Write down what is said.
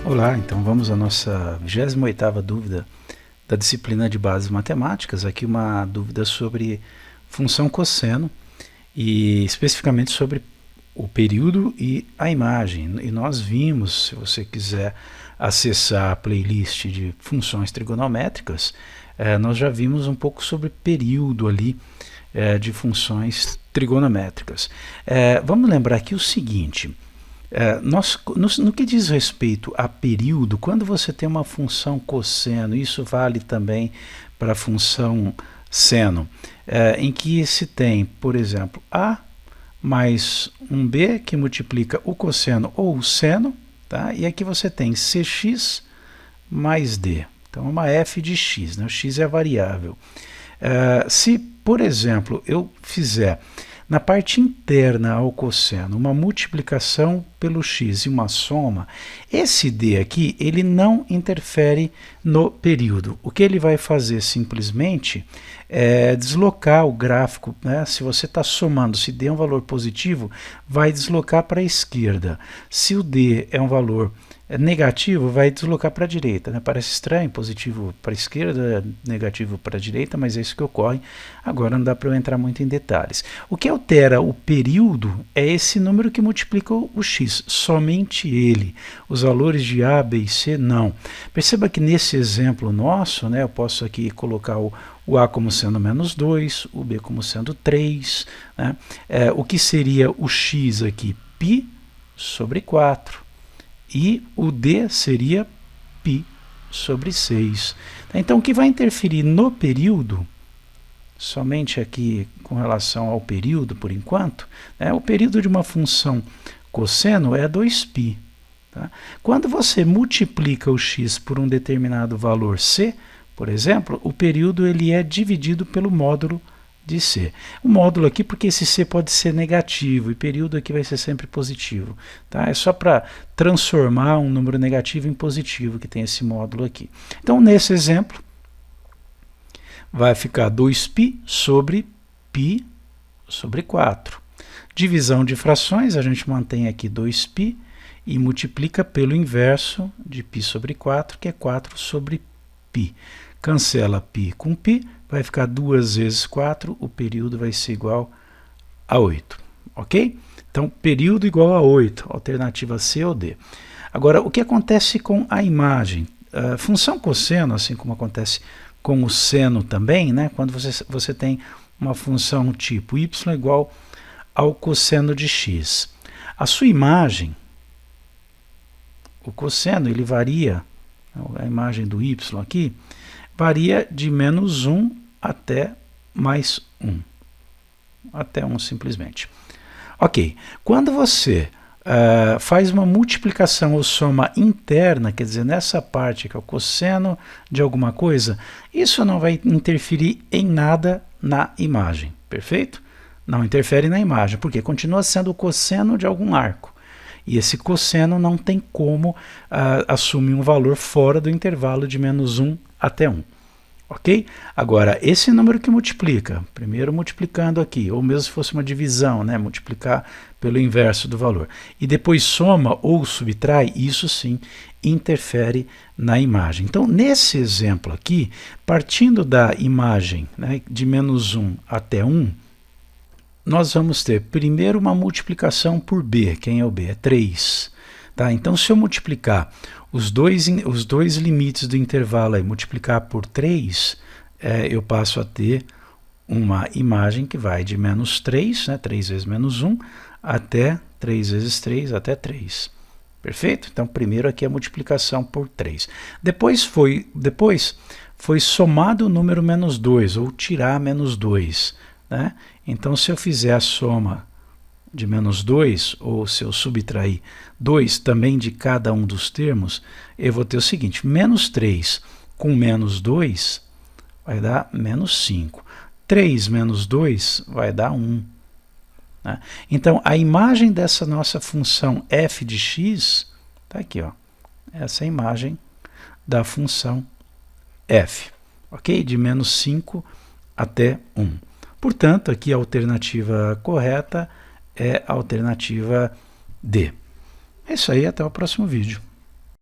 Olá, então vamos à nossa 28ª dúvida da disciplina de bases matemáticas. Aqui uma dúvida sobre função cosseno e especificamente sobre o período e a imagem. E nós vimos, se você quiser acessar a playlist de funções trigonométricas, nós já vimos um pouco sobre período ali de funções trigonométricas. Vamos lembrar aqui o seguinte. No que diz respeito a período, quando você tem uma função cosseno, isso vale também para a função seno, em que se tem, por exemplo, A mais um B que multiplica o cosseno ou o seno, tá? E aqui você tem Cx mais D. Então, uma f de x, né? O x é a variável. Se, por exemplo, eu fizer na parte interna ao cosseno uma multiplicação pelo x e uma soma, esse d aqui ele não interfere no período. O que ele vai fazer simplesmente é deslocar o gráfico, né? Se você está somando, se d é um valor positivo, vai deslocar para a esquerda. Se o d é um valor negativo, vai deslocar para a direita, né? Parece estranho, positivo para a esquerda, negativo para a direita, mas é isso que ocorre. Agora não dá para eu entrar muito em detalhes. O que altera o período é esse número que multiplica o x, somente ele. Os valores de A, B e C, não. Perceba que nesse exemplo nosso, né, eu posso aqui colocar o A como sendo menos 2, o B como sendo 3, né? O que seria o x aqui? Π sobre 4. E o D seria π sobre 6. Então, o que vai interferir no período, somente aqui com relação ao período, por enquanto, o período de uma função cosseno é 2π. Tá? Quando você multiplica o x por um determinado valor c, por exemplo, o período ele é dividido pelo módulo de C. O módulo aqui, porque esse C pode ser negativo e período aqui vai ser sempre positivo. Tá? É só para transformar um número negativo em positivo que tem esse módulo aqui. Então, nesse exemplo, vai ficar 2π sobre π sobre 4. Divisão de frações, a gente mantém aqui 2π e multiplica pelo inverso de π sobre 4, que é 4 sobre π. Cancela π com π, vai ficar 2 vezes 4, o período vai ser igual a 8, ok? Então, período igual a 8, alternativa C ou D. Agora, o que acontece com a imagem? A função cosseno, assim como acontece com o seno também, né? Quando você tem uma função tipo y igual ao cosseno de x. A sua imagem, o cosseno, ele varia, a imagem do y aqui, varia de menos 1 até mais 1. Até 1 simplesmente. Ok, quando você faz uma multiplicação ou soma interna, quer dizer, nessa parte que é o cosseno de alguma coisa, isso não vai interferir em nada na imagem, perfeito? Não interfere na imagem, porque continua sendo o cosseno de algum arco. E esse cosseno não tem como assumir um valor fora do intervalo de menos 1 até 1. Ok? Agora, esse número que multiplica, primeiro multiplicando aqui, ou mesmo se fosse uma divisão, né, multiplicar pelo inverso do valor, e depois soma ou subtrai, isso sim interfere na imagem. Então, nesse exemplo aqui, partindo da imagem, né, de menos 1 até 1, nós vamos ter primeiro uma multiplicação por b. Quem é o b? É 3. Tá? Então, se eu multiplicar os dois limites do intervalo, aí, multiplicar por 3, eu passo a ter uma imagem que vai de menos 3, né, 3 vezes menos 1, até 3 vezes 3, até 3. Perfeito? Então, primeiro aqui a multiplicação por 3. Depois foi somado o número menos 2, ou tirar menos 2. Né? Então, se eu fizer a soma de menos 2, ou se eu subtrair 2 também de cada um dos termos, eu vou ter o seguinte, menos 3 com menos 2 vai dar menos 5. 3 menos 2 vai dar 1. Né? Então, a imagem dessa nossa função f de x, está aqui, ó, essa é a imagem da função f, ok? De menos 5 até 1. Portanto, aqui a alternativa correta é a alternativa D. É isso aí, até o próximo vídeo.